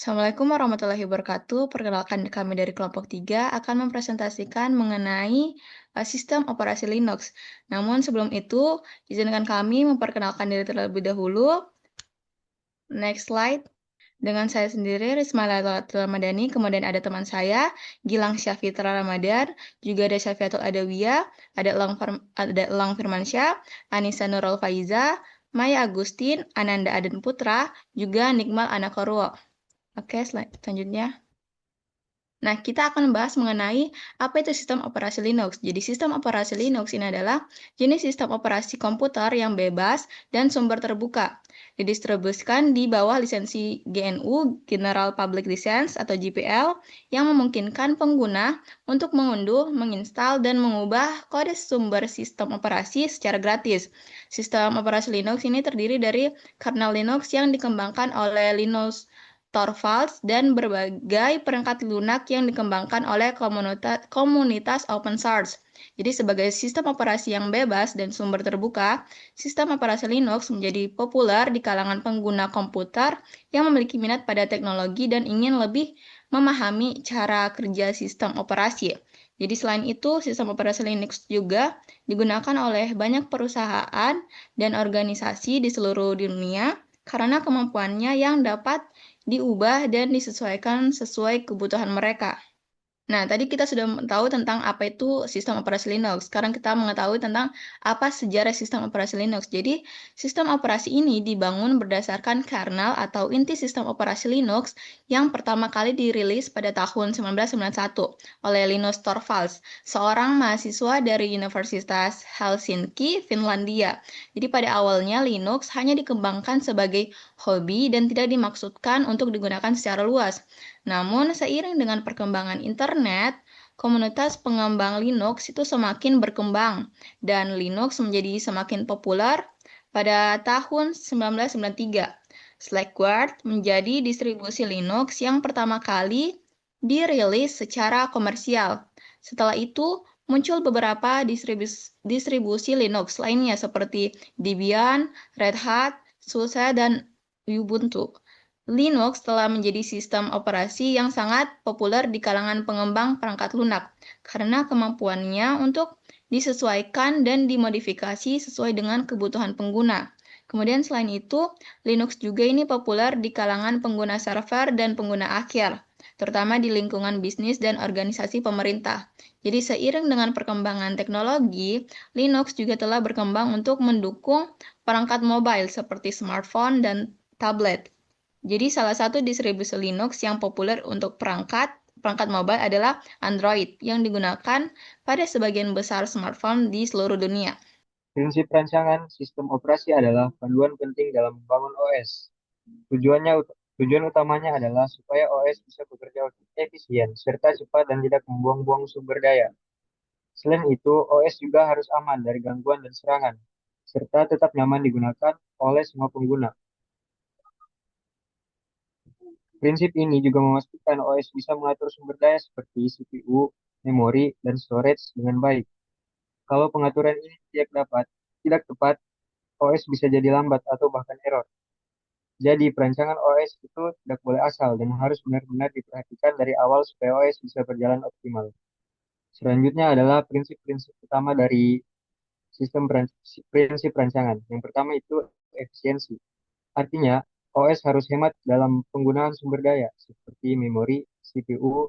Assalamualaikum warahmatullahi wabarakatuh. Perkenalkan kami dari kelompok 3 akan mempresentasikan mengenai sistem operasi Linux. Namun sebelum itu, izinkan kami memperkenalkan diri terlebih dahulu. Next slide. Dengan saya sendiri, Risma Lailatul Ramadhani, kemudian ada teman saya, Gilang Syafitra Ramadan, juga ada Syafiatul Adawiyah, ada Elang Firmansyah, Anissa Nurul Faiza, Maya Agustin, Ananda Aden Putra, juga Nikmal Anakorwo. Oke, selanjutnya. Nah, kita akan membahas mengenai apa itu sistem operasi Linux. Jadi, sistem operasi Linux ini adalah jenis sistem operasi komputer yang bebas dan sumber terbuka. Didistribusikan di bawah lisensi GNU, General Public License atau GPL, yang memungkinkan pengguna untuk mengunduh, menginstal, dan mengubah kode sumber sistem operasi secara gratis. Sistem operasi Linux ini terdiri dari kernel Linux yang dikembangkan oleh Linus Torvalds dan berbagai perangkat lunak yang dikembangkan oleh komunitas open source. Jadi sebagai sistem operasi yang bebas dan sumber terbuka, sistem operasi Linux menjadi populer di kalangan pengguna komputer yang memiliki minat pada teknologi dan ingin lebih memahami cara kerja sistem operasi. Jadi selain itu, sistem operasi Linux juga digunakan oleh banyak perusahaan dan organisasi di seluruh dunia karena kemampuannya yang dapat diubah dan disesuaikan sesuai kebutuhan mereka. Nah, tadi kita sudah tahu tentang apa itu sistem operasi Linux. Sekarang kita mengetahui tentang apa sejarah sistem operasi Linux. Jadi, sistem operasi ini dibangun berdasarkan kernel atau inti sistem operasi Linux yang pertama kali dirilis pada tahun 1991 oleh Linus Torvalds, seorang mahasiswa dari Universitas Helsinki, Finlandia. Jadi, pada awalnya Linux hanya dikembangkan sebagai hobi dan tidak dimaksudkan untuk digunakan secara luas. Namun, seiring dengan perkembangan internet, komunitas pengembang Linux itu semakin berkembang dan Linux menjadi semakin populer pada tahun 1993. Slackware menjadi distribusi Linux yang pertama kali dirilis secara komersial. Setelah itu, muncul beberapa distribusi Linux lainnya seperti Debian, Red Hat, SUSE, dan Ubuntu. Linux telah menjadi sistem operasi yang sangat populer di kalangan pengembang perangkat lunak karena kemampuannya untuk disesuaikan dan dimodifikasi sesuai dengan kebutuhan pengguna. Kemudian selain itu, Linux juga ini populer di kalangan pengguna server dan pengguna akhir, terutama di lingkungan bisnis dan organisasi pemerintah. Jadi seiring dengan perkembangan teknologi, Linux juga telah berkembang untuk mendukung perangkat mobile seperti smartphone dan tablet. Jadi salah satu distribusi Linux yang populer untuk perangkat mobile adalah Android yang digunakan pada sebagian besar smartphone di seluruh dunia. Prinsip rancangan sistem operasi adalah panduan penting dalam membangun OS. Tujuan utamanya adalah supaya OS bisa bekerja efisien serta cepat dan tidak membuang-buang sumber daya. Selain itu, OS juga harus aman dari gangguan dan serangan, serta tetap nyaman digunakan oleh semua pengguna. Prinsip ini juga memastikan OS bisa mengatur sumber daya seperti CPU, memori, dan storage dengan baik. Kalau pengaturan ini tidak tepat, OS bisa jadi lambat atau bahkan error. Jadi, perancangan OS itu tidak boleh asal dan harus benar-benar diperhatikan dari awal supaya OS bisa berjalan optimal. Selanjutnya adalah prinsip-prinsip utama dari prinsip rancangan. Yang pertama itu efisiensi. Artinya, OS harus hemat dalam penggunaan sumber daya seperti memori, CPU,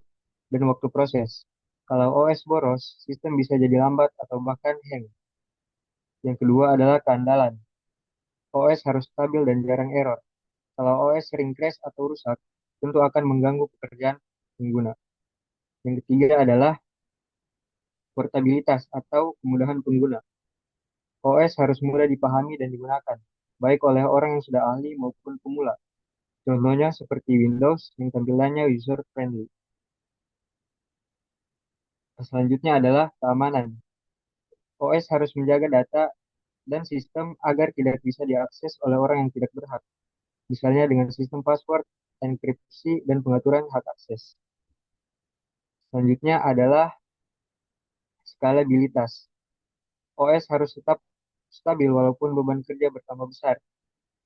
dan waktu proses. Kalau OS boros, sistem bisa jadi lambat atau bahkan hang. Yang kedua adalah keandalan. OS harus stabil dan jarang error. Kalau OS sering crash atau rusak, tentu akan mengganggu pekerjaan pengguna. Yang ketiga adalah portabilitas atau kemudahan pengguna. OS harus mudah dipahami dan digunakan, baik oleh orang yang sudah ahli maupun pemula. Contohnya seperti Windows yang tampilannya user-friendly. Selanjutnya adalah keamanan. OS harus menjaga data dan sistem agar tidak bisa diakses oleh orang yang tidak berhak, misalnya dengan sistem password, enkripsi, dan pengaturan hak akses. Selanjutnya adalah skalabilitas. OS harus tetap stabil walaupun beban kerja bertambah besar.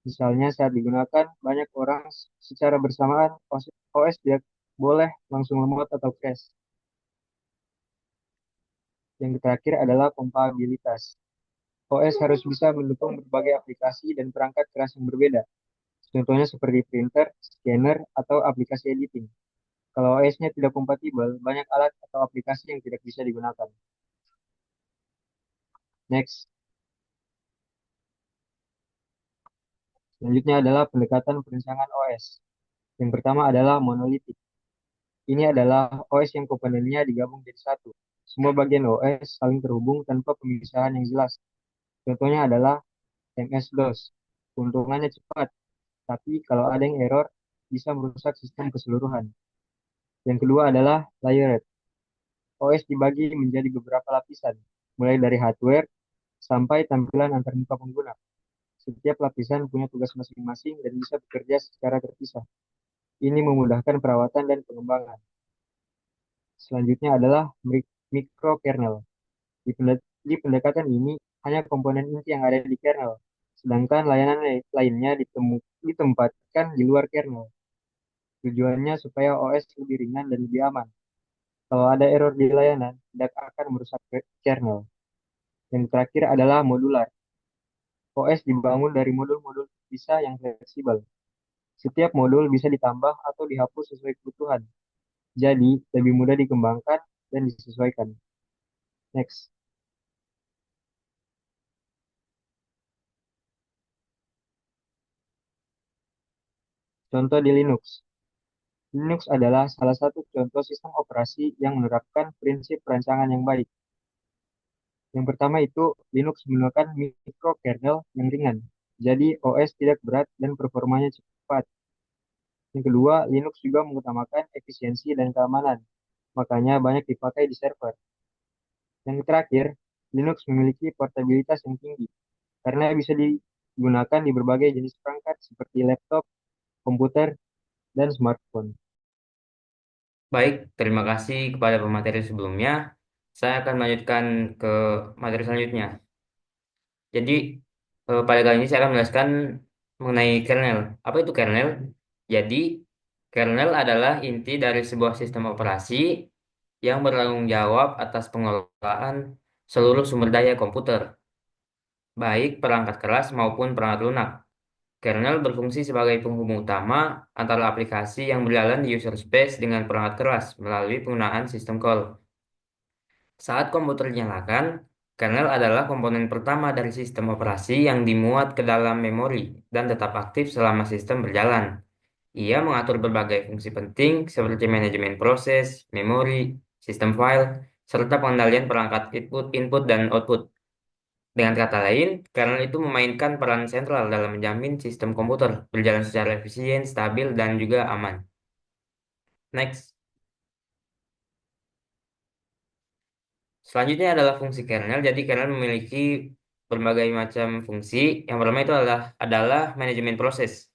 Misalnya saat digunakan banyak orang secara bersamaan, OS tidak boleh langsung lemot atau crash. Yang terakhir adalah kompatibilitas. OS harus bisa mendukung berbagai aplikasi dan perangkat keras yang berbeda. Contohnya seperti printer, scanner, atau aplikasi editing. Kalau OS-nya tidak kompatibel, banyak alat atau aplikasi yang tidak bisa digunakan. Next, selanjutnya adalah pendekatan perencanaan OS. Yang pertama adalah monolitik. Ini adalah OS yang komponennya digabung jadi satu. Semua bagian OS saling terhubung tanpa pemisahan yang jelas. Contohnya adalah MS-DOS. Keuntungannya cepat, tapi kalau ada yang error, bisa merusak sistem keseluruhan. Yang kedua adalah layered. OS dibagi menjadi beberapa lapisan, mulai dari hardware sampai tampilan antarmuka pengguna. Setiap lapisan punya tugas masing-masing dan bisa bekerja secara terpisah. Ini memudahkan perawatan dan pengembangan. Selanjutnya adalah microkernel. Di pendekatan ini, hanya komponen inti yang ada di kernel, sedangkan layanan lainnya ditempatkan di luar kernel. Tujuannya supaya OS lebih ringan dan lebih aman. Kalau ada error di layanan, tidak akan merusak kernel. Yang terakhir adalah modular. OS dibangun dari modul-modul terpisah yang fleksibel. Setiap modul bisa ditambah atau dihapus sesuai kebutuhan. Jadi, lebih mudah dikembangkan dan disesuaikan. Next, contoh di Linux. Linux adalah salah satu contoh sistem operasi yang menerapkan prinsip perancangan yang baik. Yang pertama itu, Linux menggunakan microkernel yang ringan. Jadi, OS tidak berat dan performanya cepat. Yang kedua, Linux juga mengutamakan efisiensi dan keamanan. Makanya banyak dipakai di server. Yang terakhir, Linux memiliki portabilitas yang tinggi karena bisa digunakan di berbagai jenis perangkat seperti laptop, komputer, dan smartphone. Baik, terima kasih kepada pemateri sebelumnya. Saya akan melanjutkan ke materi selanjutnya. Jadi, pada kali ini saya akan menjelaskan mengenai kernel. Apa itu kernel? Jadi, kernel adalah inti dari sebuah sistem operasi yang bertanggung jawab atas pengelolaan seluruh sumber daya komputer, baik perangkat keras maupun perangkat lunak. Kernel berfungsi sebagai penghubung utama antara aplikasi yang berjalan di user space dengan perangkat keras melalui penggunaan sistem call. Saat komputer dinyalakan, kernel adalah komponen pertama dari sistem operasi yang dimuat ke dalam memori dan tetap aktif selama sistem berjalan. Ia mengatur berbagai fungsi penting seperti manajemen proses, memori, sistem file, serta pengendalian perangkat input dan output. Dengan kata lain, kernel itu memainkan peran sentral dalam menjamin sistem komputer berjalan secara efisien, stabil, dan juga aman. Next. Selanjutnya adalah fungsi kernel. Jadi kernel memiliki berbagai macam fungsi. Yang pertama itu adalah manajemen proses.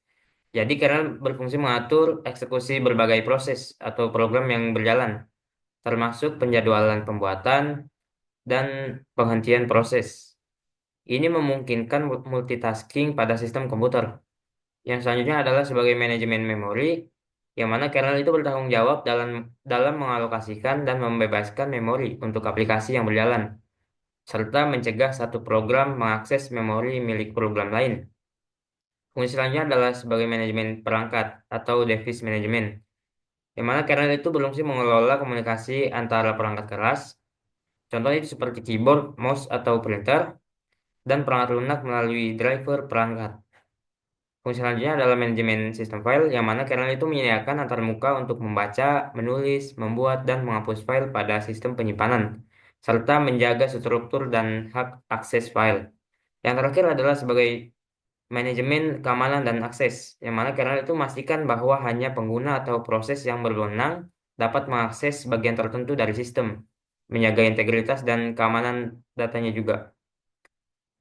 Jadi kernel berfungsi mengatur eksekusi berbagai proses atau program yang berjalan, termasuk penjadwalan pembuatan dan penghentian proses. Ini memungkinkan multitasking pada sistem komputer. Yang selanjutnya adalah sebagai manajemen memori, yang mana kernel itu bertanggung jawab dalam mengalokasikan dan membebaskan memori untuk aplikasi yang berjalan, serta mencegah satu program mengakses memori milik program lain. Fungsi selanjutnya adalah sebagai manajemen perangkat atau device management, yang mana kernel itu berfungsi mengelola komunikasi antara perangkat keras, contohnya itu seperti keyboard, mouse, atau printer, dan perangkat lunak melalui driver perangkat. Fungsi selanjutnya adalah manajemen sistem file, yang mana kernel itu menyediakan antarmuka untuk membaca, menulis, membuat, dan menghapus file pada sistem penyimpanan, serta menjaga struktur dan hak akses file. Yang terakhir adalah sebagai manajemen keamanan dan akses, yang mana kernel itu memastikan bahwa hanya pengguna atau proses yang berwenang dapat mengakses bagian tertentu dari sistem, menjaga integritas dan keamanan datanya juga.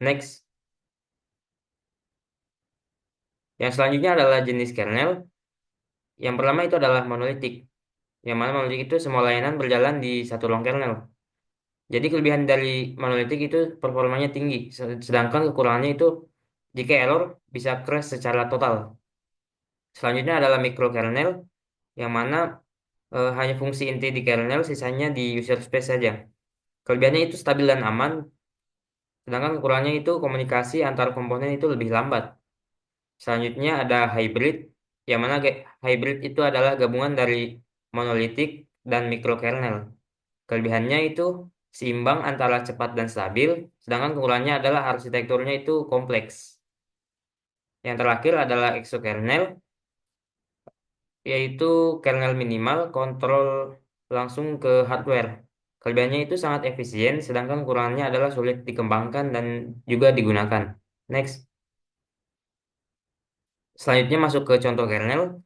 Next. Yang selanjutnya adalah jenis kernel. Yang pertama itu adalah monolitik. Yang mana monolitik itu semua layanan berjalan di satu ruang kernel. Jadi kelebihan dari monolitik itu performanya tinggi, sedangkan kekurangannya itu jika error bisa crash secara total. Selanjutnya adalah microkernel. yang mana hanya fungsi inti di kernel, sisanya di user space saja. Kelebihannya itu stabil dan aman, sedangkan kekurangannya itu komunikasi antar komponen itu lebih lambat. Selanjutnya ada hybrid, yang mana hybrid itu adalah gabungan dari monolitik dan mikrokernel. Kelebihannya itu seimbang antara cepat dan stabil, sedangkan kekurangannya adalah arsitekturnya itu kompleks. Yang terakhir adalah exokernel, yaitu kernel minimal kontrol langsung ke hardware. Kelebihannya itu sangat efisien, sedangkan kekurangannya adalah sulit dikembangkan dan juga digunakan. Next, selanjutnya masuk ke contoh kernel.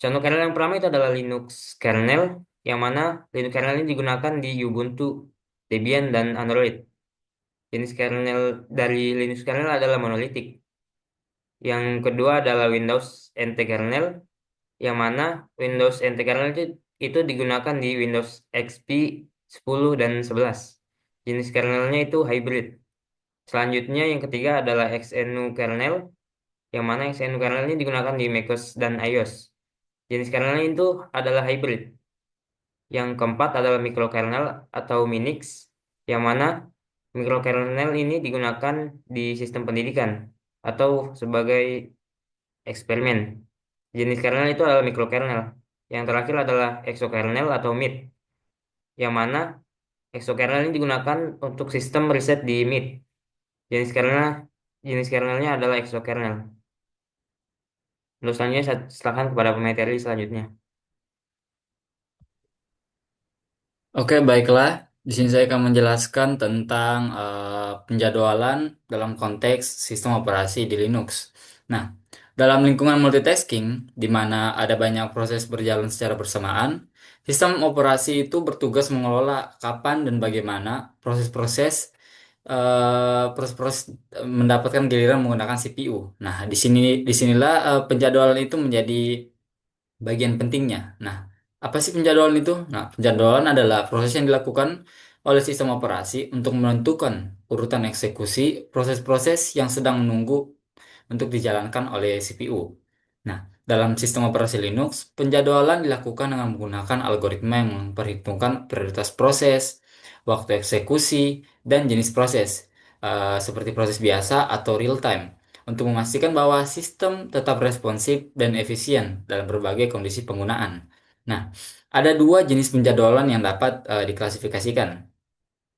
Contoh kernel yang pertama itu adalah Linux kernel, yang mana Linux kernel ini digunakan di Ubuntu, Debian, dan Android. Jenis kernel dari Linux kernel adalah monolitik. Yang kedua adalah Windows NT kernel, yang mana Windows NT kernel itu digunakan di Windows XP 10 dan 11. Jenis kernelnya itu hybrid. Selanjutnya yang ketiga adalah XNU kernel, yang mana XNU kernel ini digunakan di macOS dan iOS. Jenis kernelnya itu adalah hybrid. Yang keempat adalah mikrokernel atau Minix, yang mana mikrokernel ini digunakan di sistem pendidikan atau sebagai eksperimen. Jenis kernel itu adalah mikrokernel. Yang terakhir adalah exokernel atau MIT, yang mana exokernel ini digunakan untuk sistem riset di MIT. Jenis kernel jenis kernelnya adalah exokernel. Lalu selanjutnya saya silakan kepada pemateri selanjutnya. Oke, baiklah. Di sini saya akan menjelaskan tentang penjadwalan dalam konteks sistem operasi di Linux. Nah, dalam lingkungan multitasking, di mana ada banyak proses berjalan secara bersamaan, sistem operasi itu bertugas mengelola kapan dan bagaimana proses-proses mendapatkan giliran menggunakan CPU. Nah, disinilah penjadwalan itu menjadi bagian pentingnya. Nah, apa sih penjadwalan itu? Nah, penjadwalan adalah proses yang dilakukan oleh sistem operasi untuk menentukan urutan eksekusi proses-proses yang sedang menunggu untuk dijalankan oleh CPU. Nah, dalam sistem operasi Linux, penjadwalan dilakukan dengan menggunakan algoritma yang memperhitungkan prioritas proses, waktu eksekusi, dan jenis proses, seperti proses biasa atau real time, untuk memastikan bahwa sistem tetap responsif dan efisien dalam berbagai kondisi penggunaan. Nah, ada dua jenis penjadwalan yang dapat diklasifikasikan,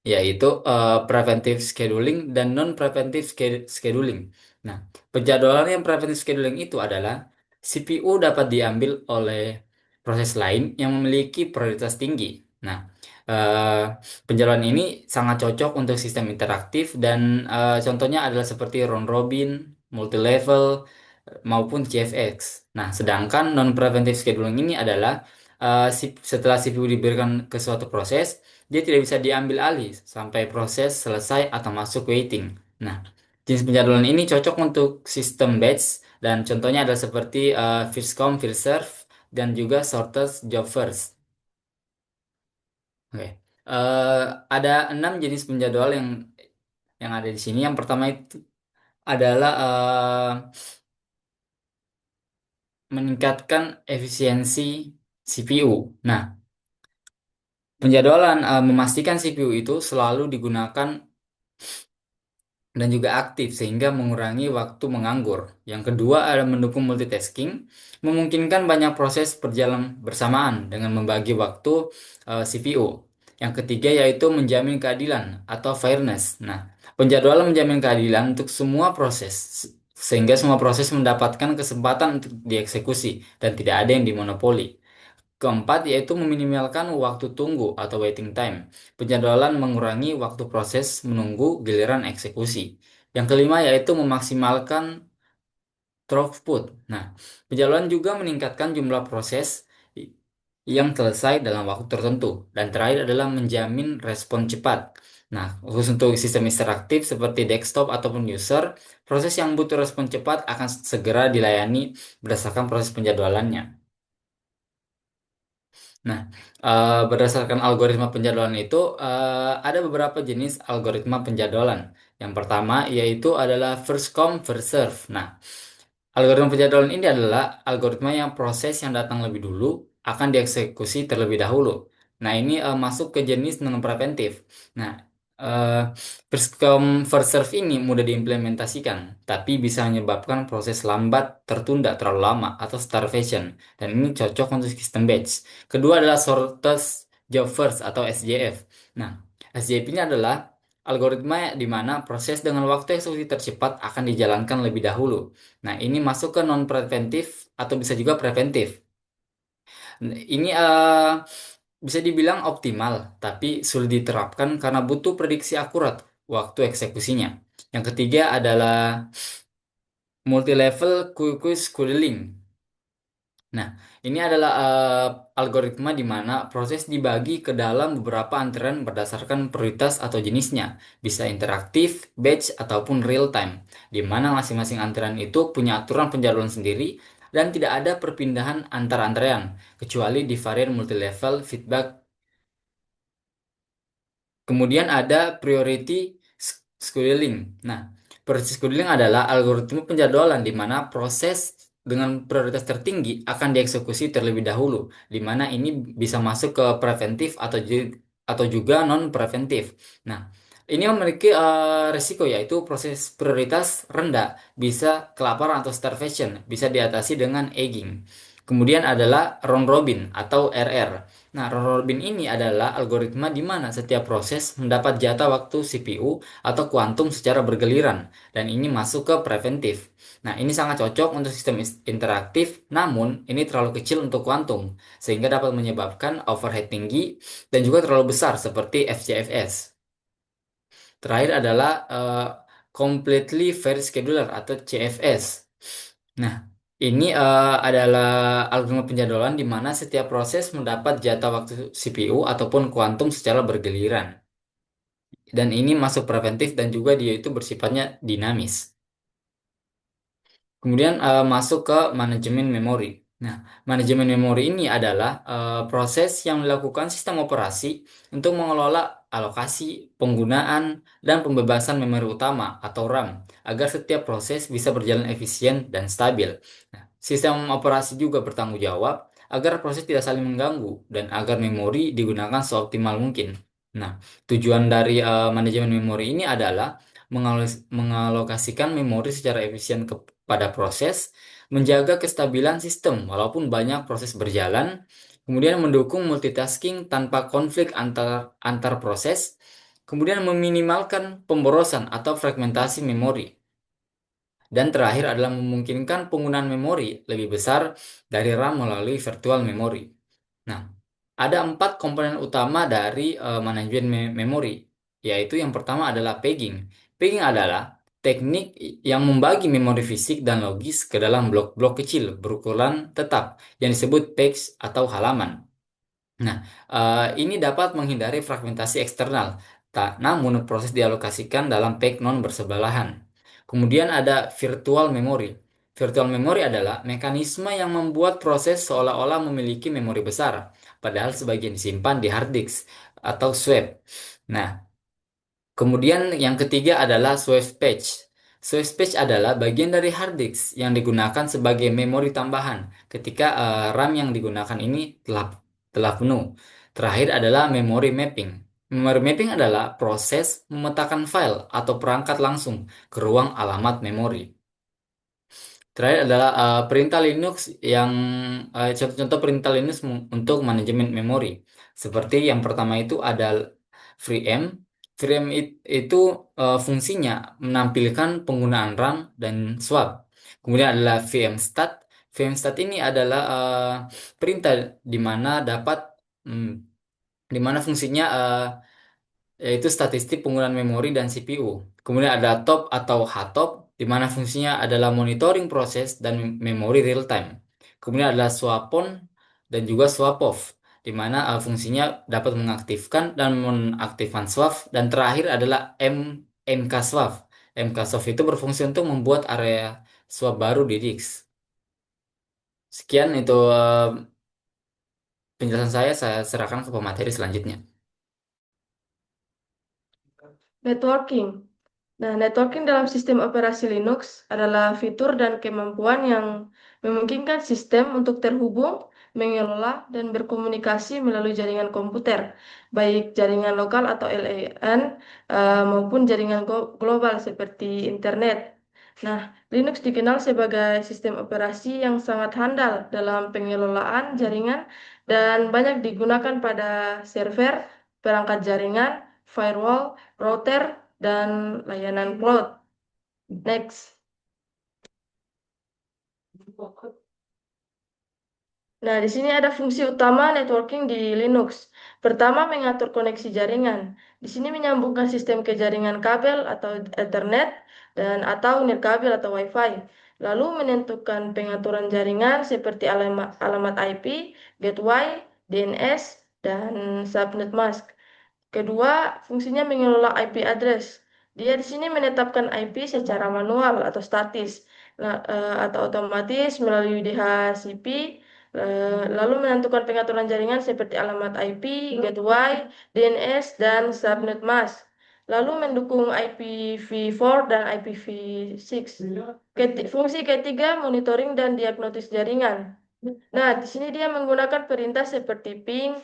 yaitu preventive scheduling dan non-preventive scheduling. Nah, penjadwalan yang preventive scheduling itu adalah CPU dapat diambil oleh proses lain yang memiliki prioritas tinggi. Nah, eh, penjadwalan ini sangat cocok untuk sistem interaktif dan contohnya adalah seperti round robin, multi-level, maupun JFX. Nah, sedangkan non-preventive scheduling ini adalah setelah CPU diberikan ke suatu proses, dia tidak bisa diambil alih sampai proses selesai atau masuk waiting. Nah, jenis penjadwalan ini cocok untuk sistem batch dan contohnya adalah seperti first come, first serve, dan juga shortest job first. Oke. Eh, ada 6 jenis penjadwal yang ada di sini. Yang pertama itu adalah meningkatkan efisiensi CPU. Nah, penjadwalan memastikan CPU itu selalu digunakan dan juga aktif sehingga mengurangi waktu menganggur. Yang kedua adalah mendukung multitasking, memungkinkan banyak proses berjalan bersamaan dengan membagi waktu CPU. Yang ketiga yaitu menjamin keadilan atau fairness. Nah, penjadwalan menjamin keadilan untuk semua proses sehingga semua proses mendapatkan kesempatan untuk dieksekusi dan tidak ada yang dimonopoli. Keempat, yaitu meminimalkan waktu tunggu atau waiting time. Penjadwalan mengurangi waktu proses menunggu giliran eksekusi. Yang kelima, yaitu memaksimalkan throughput. Nah, penjadwalan juga meningkatkan jumlah proses yang selesai dalam waktu tertentu. Dan terakhir adalah menjamin respon cepat. Nah, khusus untuk sistem interaktif seperti desktop ataupun user, proses yang butuh respon cepat akan segera dilayani berdasarkan proses penjadwalannya. Nah, berdasarkan algoritma penjadwalan itu, ada beberapa jenis algoritma penjadwalan. Yang pertama yaitu adalah first come, first serve. Nah, algoritma penjadwalan ini adalah algoritma yang proses yang datang lebih dulu akan dieksekusi terlebih dahulu. Nah, ini masuk ke jenis non-preventif. Nah, eh, first come first serve ini mudah diimplementasikan, tapi bisa menyebabkan proses lambat, tertunda terlalu lama, atau starvation. Dan ini cocok untuk sistem batch. Kedua adalah shortest job first atau SJF. Nah, SJF ini adalah algoritma di mana proses dengan waktu eksekusi tercepat akan dijalankan lebih dahulu. Nah, ini masuk ke non-preventif atau bisa juga preventif. Ini bisa dibilang optimal, tapi sulit diterapkan karena butuh prediksi akurat waktu eksekusinya. Yang ketiga adalah multi-level queue scheduling. Nah, ini adalah algoritma di mana proses dibagi ke dalam beberapa antrean berdasarkan prioritas atau jenisnya. Bisa interaktif, batch, ataupun real time, di mana masing-masing antrean itu punya aturan penjadwalan sendiri dan tidak ada perpindahan antar antrean, kecuali di varian multi-level feedback. Kemudian ada priority scheduling. Nah, priority scheduling adalah algoritma penjadwalan di mana proses dengan prioritas tertinggi akan dieksekusi terlebih dahulu, di mana ini bisa masuk ke preventif atau juga non preventif. Nah, ini memiliki resiko yaitu proses prioritas rendah, bisa kelaparan atau starvation, bisa diatasi dengan aging. Kemudian adalah round robin atau RR. Nah, round robin ini adalah algoritma di mana setiap proses mendapat jatah waktu CPU atau kuantum secara bergiliran, dan ini masuk ke preventif. Nah, ini sangat cocok untuk sistem interaktif, namun ini terlalu kecil untuk kuantum, sehingga dapat menyebabkan overhead tinggi dan juga terlalu besar seperti FCFS. Terakhir adalah Completely Fair Scheduler atau CFS. Nah, ini adalah algoritma penjadwalan di mana setiap proses mendapat jatah waktu CPU ataupun kuantum secara bergiliran. Dan ini masuk preventif dan juga dia itu bersifatnya dinamis. Kemudian masuk ke manajemen memori. Nah, manajemen memori ini adalah proses yang dilakukan sistem operasi untuk mengelola alokasi, penggunaan, dan pembebasan memori utama atau RAM agar setiap proses bisa berjalan efisien dan stabil. Nah, sistem operasi juga bertanggung jawab agar proses tidak saling mengganggu dan agar memori digunakan seoptimal mungkin. Nah, tujuan dari manajemen memori ini adalah mengalokasikan memori secara efisien pada proses, menjaga kestabilan sistem walaupun banyak proses berjalan, kemudian mendukung multitasking tanpa konflik antar proses, kemudian meminimalkan pemborosan atau fragmentasi memori. Dan terakhir adalah memungkinkan penggunaan memori lebih besar dari RAM melalui virtual memory. Nah, ada 4 komponen utama dari manajemen memori, yaitu yang pertama adalah pegging. Pegging adalah teknik yang membagi memori fisik dan logis ke dalam blok-blok kecil berukuran tetap yang disebut pegs atau halaman. Nah, ini dapat menghindari fragmentasi eksternal, namun proses dialokasikan dalam peg non bersebelahan. Kemudian ada virtual memory. Virtual memory adalah mekanisme yang membuat proses seolah-olah memiliki memori besar, padahal sebagian disimpan di hard disk atau swap. Nah, kemudian yang ketiga adalah Swift Patch. Swift Patch adalah bagian dari hard disk yang digunakan sebagai memori tambahan ketika RAM yang digunakan ini telah penuh. Terakhir adalah memory mapping. Memory mapping adalah proses memetakan file atau perangkat langsung ke ruang alamat memori. Terakhir adalah perintah Linux yang contoh-contoh perintah Linux untuk manajemen memori. Seperti yang pertama itu ada FreeM. FreeM itu fungsinya menampilkan penggunaan RAM dan swap. Kemudian adalah vmstat. Vmstat ini adalah perintah di mana dapat hmm, di mana fungsinya yaitu statistik penggunaan memori dan CPU. Kemudian ada top atau HTOP, di mana fungsinya adalah monitoring proses dan memori real time. Kemudian ada swapon dan juga swap-off, di mana fungsinya dapat mengaktifkan dan menonaktifkan swap. Dan terakhir adalah mkswap. Mkswap itu berfungsi untuk membuat area swap baru di disk. Sekian itu penjelasan saya serahkan ke pemateri selanjutnya. Networking. Nah, networking dalam sistem operasi Linux adalah fitur dan kemampuan yang memungkinkan sistem untuk terhubung mengelola, dan berkomunikasi melalui jaringan komputer, baik jaringan lokal atau LAN maupun jaringan global seperti internet. Nah, Linux dikenal sebagai sistem operasi yang sangat handal dalam pengelolaan jaringan dan banyak digunakan pada server, perangkat jaringan, firewall, router, dan layanan cloud. Next. Nah, di sini ada fungsi utama networking di Linux. Pertama, mengatur koneksi jaringan. Di sini menyambungkan sistem ke jaringan kabel atau Ethernet dan atau nirkabel atau Wi-Fi. Lalu menentukan pengaturan jaringan seperti alamat IP, gateway, DNS, dan subnet mask. Kedua, fungsinya mengelola IP address. Dia di sini menetapkan IP secara manual atau statis atau otomatis melalui DHCP, lalu menentukan pengaturan jaringan seperti alamat IP, gateway, DNS, dan subnet mask. Lalu mendukung IPv4 dan IPv6. Fungsi ketiga, monitoring dan diagnosis jaringan. Nah, di sini dia menggunakan perintah seperti ping,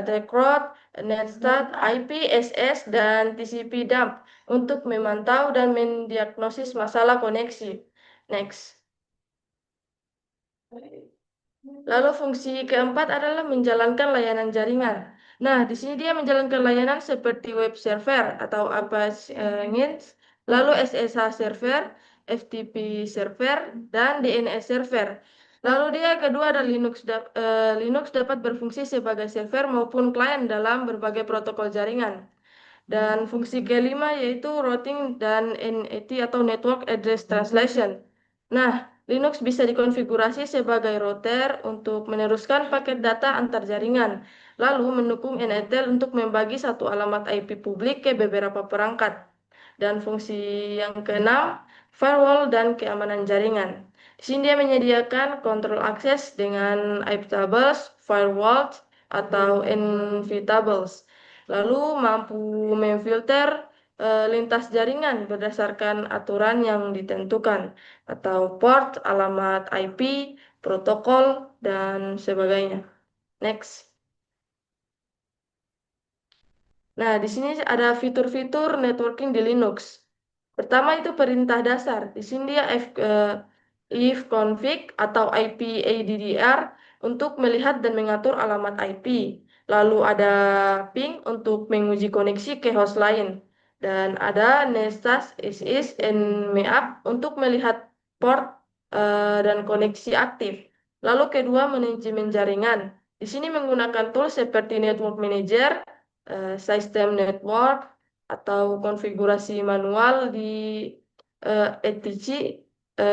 trackroute, netstat, IP, SS, dan TCP dump untuk memantau dan mendiagnosis masalah koneksi. Next. Lalu fungsi keempat adalah menjalankan layanan jaringan. Nah, di sini dia menjalankan layanan seperti web server atau Apache Nginx, lalu SSH server, FTP server, dan DNS server. Lalu dia kedua ada Linux. Linux dapat berfungsi sebagai server maupun klien dalam berbagai protokol jaringan. Dan fungsi kelima yaitu routing dan NAT atau Network Address Translation. Nah, Linux bisa dikonfigurasi sebagai router untuk meneruskan paket data antar jaringan, lalu mendukung NATL untuk membagi satu alamat IP publik ke beberapa perangkat. Dan fungsi yang keenam, firewall dan keamanan jaringan. Di sini dia menyediakan kontrol akses dengan IP tables, firewalls, atau NV-tables. Lalu mampu memfilter lintas jaringan berdasarkan aturan yang ditentukan atau port, alamat IP, protokol, dan sebagainya. Next. Nah, di sini ada fitur-fitur networking di Linux. Pertama itu perintah dasar. Di sini dia ifconfig atau IPADDR untuk melihat dan mengatur alamat IP. Lalu ada ping untuk menguji koneksi ke host lain. Dan ada nestas is and map untuk melihat port dan koneksi aktif. Lalu kedua manajemen jaringan. Di sini menggunakan tools seperti Network Manager, sistem network, atau konfigurasi manual di etc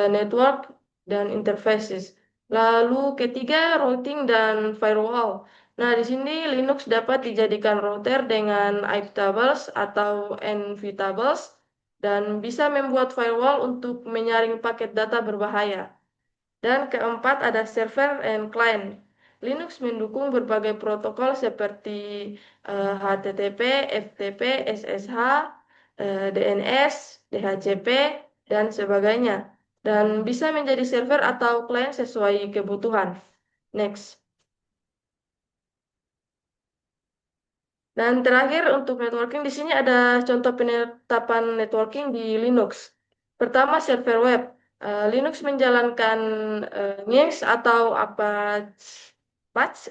network dan interfaces. Lalu ketiga routing dan firewall. Nah, di sini Linux dapat dijadikan router dengan IP tables atau NV tables dan bisa membuat firewall untuk menyaring paket data berbahaya. Dan keempat ada server and client. Linux mendukung berbagai protokol seperti HTTP, FTP, SSH, DNS, DHCP, dan sebagainya. Dan bisa menjadi server atau client sesuai kebutuhan. Next. Dan terakhir untuk networking di sini ada contoh penetapan networking di Linux. Pertama server web. Linux menjalankan Nginx atau Apache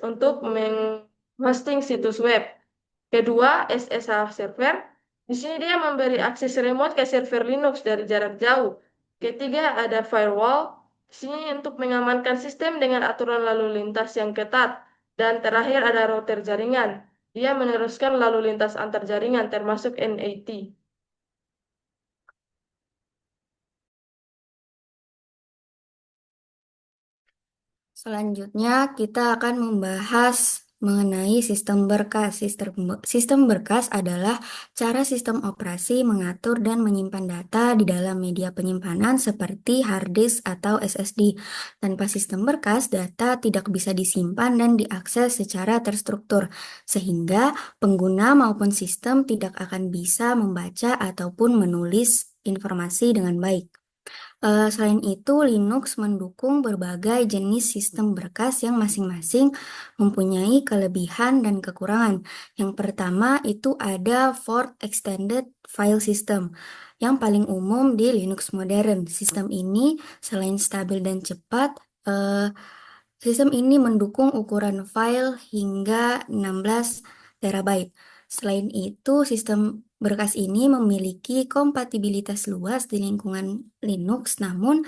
untuk menghosting situs web. Kedua, SSH server. Di sini dia memberi akses remote ke server Linux dari jarak jauh. Ketiga, ada firewall. Di sini untuk mengamankan sistem dengan aturan lalu lintas yang ketat. Dan terakhir ada router jaringan. Dia meneruskan lalu lintas antar jaringan termasuk NAT. Selanjutnya, kita akan membahas mengenai sistem berkas. Sistem berkas adalah cara sistem operasi mengatur dan menyimpan data di dalam media penyimpanan seperti hard disk atau SSD. Tanpa sistem berkas, data tidak bisa disimpan dan diakses secara terstruktur, sehingga pengguna maupun sistem tidak akan bisa membaca ataupun menulis informasi dengan baik. Selain itu, Linux mendukung berbagai jenis sistem berkas yang masing-masing mempunyai kelebihan dan kekurangan. Yang pertama itu ada Ford Extended File System yang paling umum di Linux modern. Sistem ini selain stabil dan cepat, eh, sistem ini mendukung ukuran file hingga 16 terabyte. Selain itu, sistem berkas ini memiliki kompatibilitas luas di lingkungan Linux, namun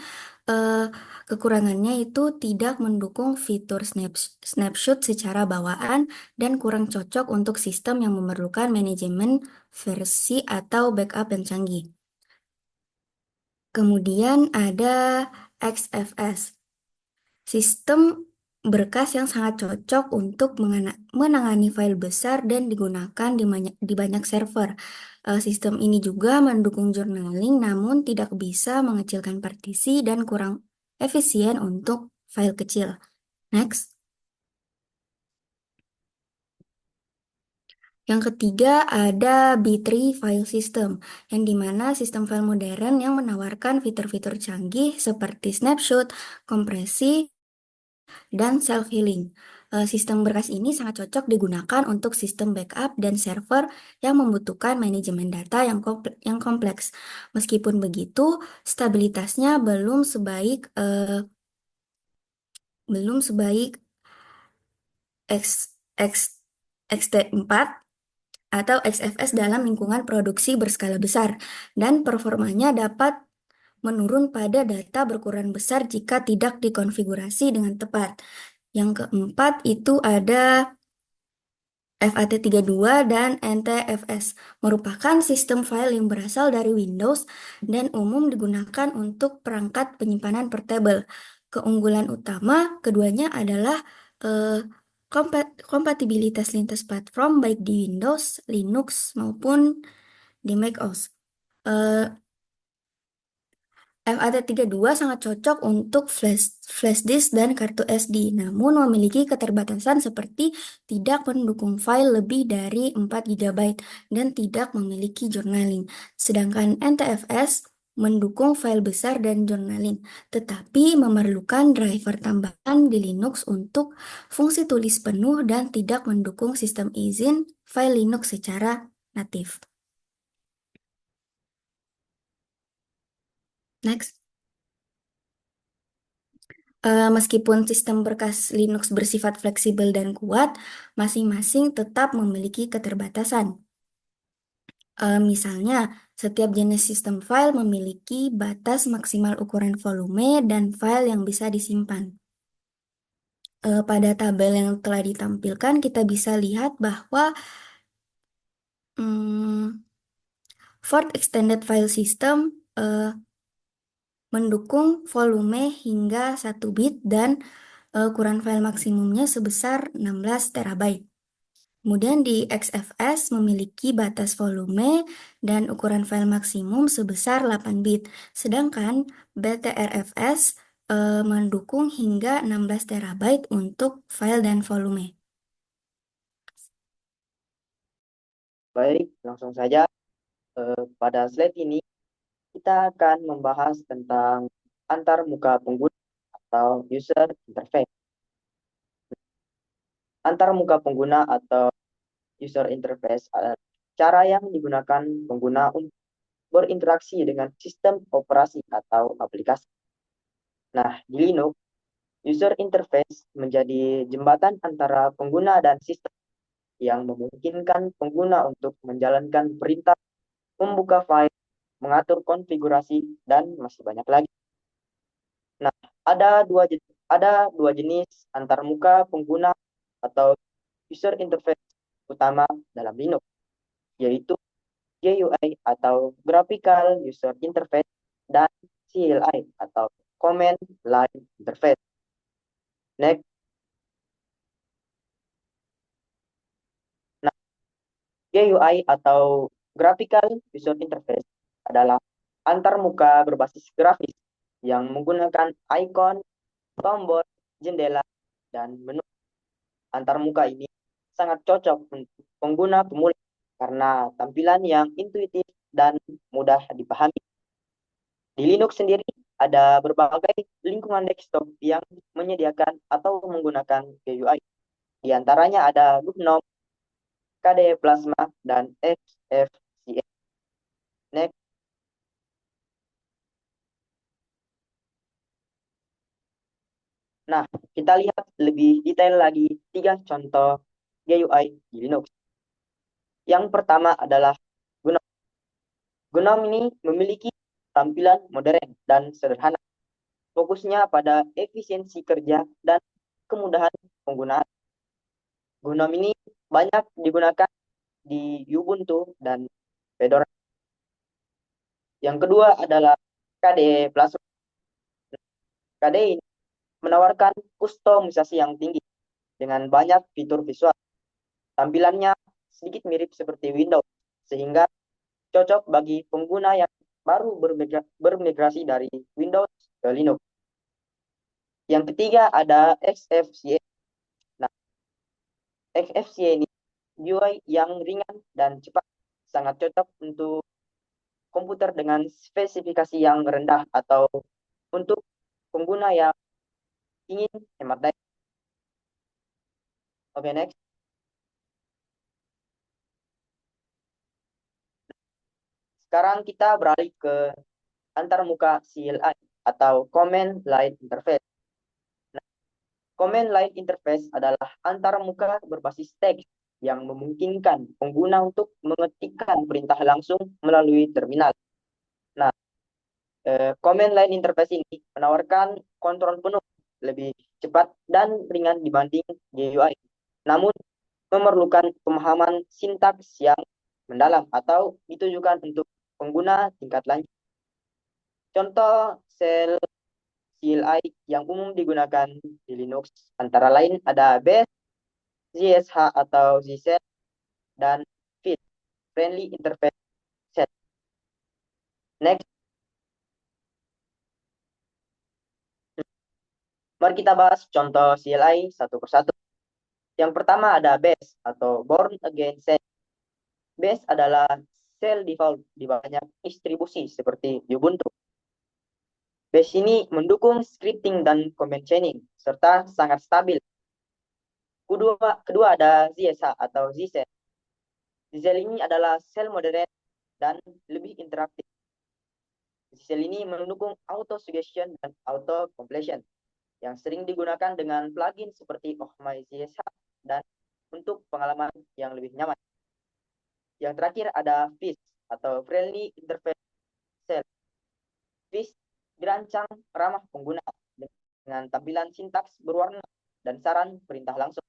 eh, kekurangannya itu tidak mendukung fitur snapshot secara bawaan dan kurang cocok untuk sistem yang memerlukan manajemen versi atau backup yang canggih. Kemudian ada XFS. Sistem berkas yang sangat cocok untuk menangani file besar dan digunakan di banyak server. Sistem ini juga mendukung journaling, namun tidak bisa mengecilkan partisi dan kurang efisien untuk file kecil. Next. Yang ketiga ada B3 File System, yang dimana sistem file modern yang menawarkan fitur-fitur canggih seperti snapshot, kompresi, dan self-healing. Sistem berkas ini sangat cocok digunakan untuk sistem backup dan server yang membutuhkan manajemen data yang kompleks. Meskipun begitu, stabilitasnya belum sebaik XT4 atau XFS dalam lingkungan produksi berskala besar, dan performanya dapat menurun pada data berukuran besar jika tidak dikonfigurasi dengan tepat. Yang keempat itu ada FAT32 dan NTFS, merupakan sistem file yang berasal dari Windows dan umum digunakan untuk perangkat penyimpanan portable. Keunggulan utama keduanya adalah eh, kompatibilitas lintas platform baik di Windows, Linux, maupun di macOS. Eh, FAT32 sangat cocok untuk flash disk dan kartu SD, namun memiliki keterbatasan seperti tidak mendukung file lebih dari 4 GB dan tidak memiliki journaling. Sedangkan NTFS mendukung file besar dan journaling, tetapi memerlukan driver tambahan di Linux untuk fungsi tulis penuh dan tidak mendukung sistem izin file Linux secara natif. Next. Meskipun sistem berkas Linux bersifat fleksibel dan kuat, masing-masing tetap memiliki keterbatasan. Misalnya, setiap jenis sistem file memiliki batas maksimal ukuran volume dan file yang bisa disimpan. Pada tabel yang telah ditampilkan, kita bisa lihat bahwa Ford Extended File System mendukung volume hingga 1 bit dan ukuran file maksimumnya sebesar 16 terabyte. Kemudian di XFS memiliki batas volume dan ukuran file maksimum sebesar 8 bit. Sedangkan BTRFS mendukung hingga 16 terabyte untuk file dan volume. Baik, langsung saja. Pada slide ini kita akan membahas tentang antar muka pengguna atau user interface. Antar muka pengguna atau user interface adalah cara yang digunakan pengguna untuk berinteraksi dengan sistem operasi atau aplikasi. Nah, di Linux, user interface menjadi jembatan antara pengguna dan sistem yang memungkinkan pengguna untuk menjalankan perintah, membuka file, mengatur konfigurasi, dan masih banyak lagi. Nah, ada dua jenis antarmuka pengguna atau user interface utama dalam Linux, yaitu GUI atau Graphical User Interface dan CLI atau Command Line Interface. Next. Nah, GUI atau Graphical User Interface adalah antarmuka berbasis grafis yang menggunakan icon, tombol, jendela, dan menu. Antarmuka ini sangat cocok untuk pengguna pemula karena tampilan yang intuitif dan mudah dipahami. Di Linux sendiri, ada berbagai lingkungan desktop yang menyediakan atau menggunakan GUI. Di antaranya ada GNOME, KDE Plasma, dan XFCE. Next. Nah, kita lihat lebih detail lagi 3 contoh GUI di Linux. Yang pertama adalah GNOME. GNOME ini memiliki tampilan modern dan sederhana. Fokusnya pada efisiensi kerja dan kemudahan penggunaan. GNOME ini banyak digunakan di Ubuntu dan Fedora. Yang kedua adalah KDE Plasma. KDE ini menawarkan kustomisasi yang tinggi dengan banyak fitur visual. Tampilannya sedikit mirip seperti Windows, sehingga cocok bagi pengguna yang baru bermigrasi dari Windows ke Linux. Yang ketiga ada XFCE. Nah, XFCE ini GUI yang ringan dan cepat, sangat cocok untuk komputer dengan spesifikasi yang rendah atau untuk pengguna yang ingin hemat daya. Oke, next. Sekarang kita beralih ke antarmuka CLI atau Command Line Interface. Nah, Command Line Interface adalah antarmuka berbasis teks yang memungkinkan pengguna untuk mengetikkan perintah langsung melalui terminal. Nah, Command Line Interface ini menawarkan kontrol penuh, lebih cepat dan ringan dibanding GUI. Namun, memerlukan pemahaman sintaks yang mendalam atau ditujukan untuk pengguna tingkat lanjut. Contoh shell CLI yang umum digunakan di Linux antara lain ada bash, zsh atau zshell, dan fit, friendly interface set. Next. Mari kita bahas contoh CLI satu persatu. Yang pertama ada bash atau born again shell. Bash adalah shell default di banyak distribusi seperti Ubuntu. Bash ini mendukung scripting dan command chaining serta sangat stabil. Kedua ada zsh atau zshell. Zshell ini adalah shell modern dan lebih interaktif. Zshell ini mendukung auto suggestion dan auto completion yang sering digunakan dengan plugin seperti Oh My ZSH dan untuk pengalaman yang lebih nyaman. Yang terakhir ada FIS atau Friendly Interface Shell. FIS dirancang ramah pengguna dengan tampilan sintaks berwarna dan saran perintah langsung.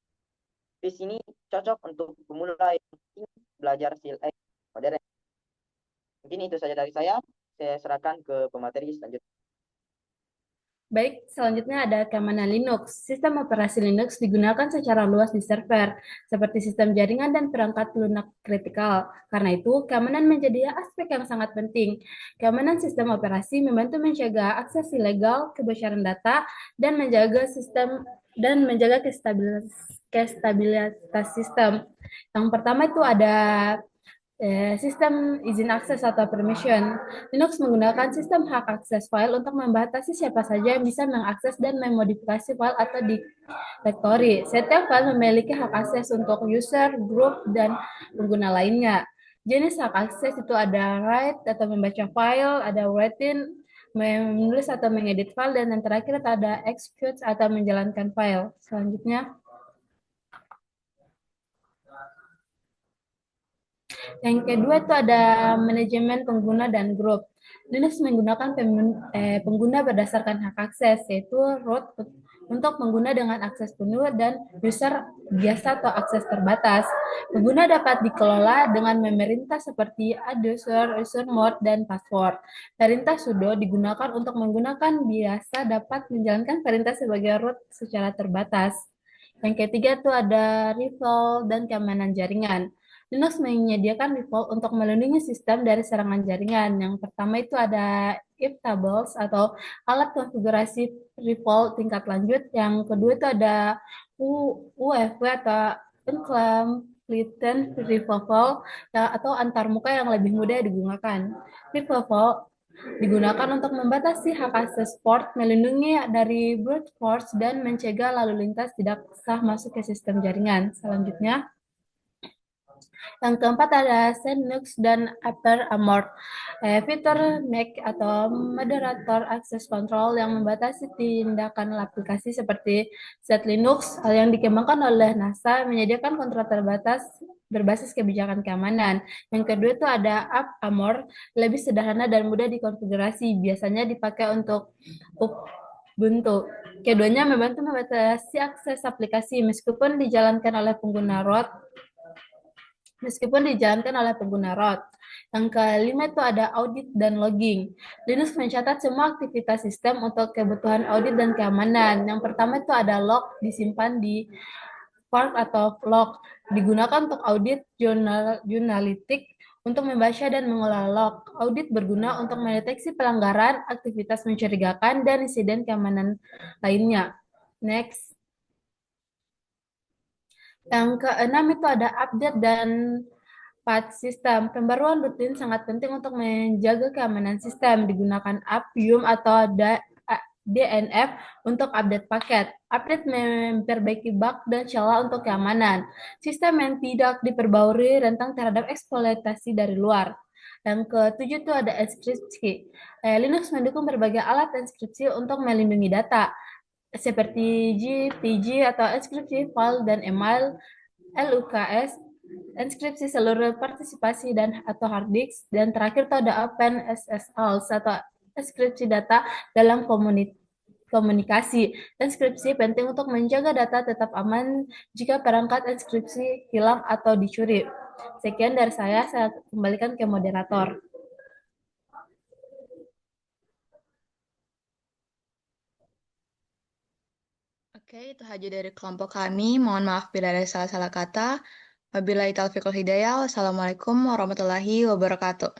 FIS ini cocok untuk pemula yang ingin belajar CLI modern. Mungkin itu saja dari saya serahkan ke pemateri selanjutnya. Baik, selanjutnya ada keamanan Linux. Sistem operasi Linux digunakan secara luas di server, seperti sistem jaringan dan perangkat lunak kritikal. Karena itu, keamanan menjadi aspek yang sangat penting. Keamanan sistem operasi membantu mencegah akses ilegal, kebocoran data, dan menjaga kestabilitas sistem. Yang pertama itu ada sistem izin akses atau permission. Linux menggunakan sistem hak akses file untuk membatasi siapa saja yang bisa mengakses dan memodifikasi file atau directory. Setiap file memiliki hak akses untuk user, group, dan pengguna lainnya. Jenis hak akses itu ada write atau membaca file, ada writing, menulis atau mengedit file, dan yang terakhir ada execute atau menjalankan file. Selanjutnya, yang kedua itu ada manajemen pengguna dan grup. Linux menggunakan pengguna berdasarkan hak akses, yaitu root untuk pengguna dengan akses penuh dan user biasa atau akses terbatas. Pengguna dapat dikelola dengan memerintah seperti add user mode, dan password. Perintah sudo digunakan untuk menggunakan biasa dapat menjalankan perintah sebagai root secara terbatas. Yang ketiga itu ada rival dan keamanan jaringan. Linux menyediakan default untuk melindungi sistem dari serangan jaringan. Yang pertama itu ada iptables atau alat konfigurasi default tingkat lanjut. Yang kedua itu ada UEFI atau Uncomplete Removal atau antarmuka yang lebih mudah digunakan. Removal Digunakan untuk membatasi hak akses port, melindungi dari brute force, dan mencegah lalu lintas tidak sah masuk ke sistem jaringan. Selanjutnya, yang keempat ada Linux dan Upper Armor. Fitur MAC atau Moderator Access Control yang membatasi tindakan aplikasi seperti ZLinux yang dikembangkan oleh NASA menyediakan kontrol terbatas berbasis kebijakan keamanan. Yang kedua itu ada Up Armor, lebih sederhana dan mudah dikonfigurasi, biasanya dipakai untuk Ubuntu. Keduanya membantu membatasi akses aplikasi meskipun dijalankan oleh pengguna root. Yang kelima itu ada audit dan logging. Linux mencatat semua aktivitas sistem untuk kebutuhan audit dan keamanan. Yang pertama itu ada log, disimpan di fork atau log, digunakan untuk audit jurnalistik, untuk membaca dan mengolah log. Audit berguna untuk mendeteksi pelanggaran, aktivitas mencurigakan, dan insiden keamanan lainnya. Next. Yang keenam itu ada update dan patch sistem. Pembaruan rutin sangat penting untuk menjaga keamanan sistem. Digunakan Appium atau DNF untuk update paket. Update memperbaiki bug dan celah untuk keamanan. Sistem yang tidak diperbarui rentan terhadap eksploitasi dari luar. Yang ketujuh itu ada enkripsi. Linux mendukung berbagai alat enkripsi untuk melindungi data, seperti GPG atau enkripsi file dan email, LUKS, enkripsi seluruh partisipasi dan atau hard disk, dan terakhir itu ada OpenSSL atau enkripsi data dalam komunikasi. Enkripsi penting untuk menjaga data tetap aman jika perangkat enkripsi hilang atau dicuri. Sekian dari saya kembalikan ke moderator. Oke, itu aja dari kelompok kami. Mohon maaf bila ada salah-salah kata. Wabillahi taufiq wal hidayah. Wassalamualaikum warahmatullahi wabarakatuh.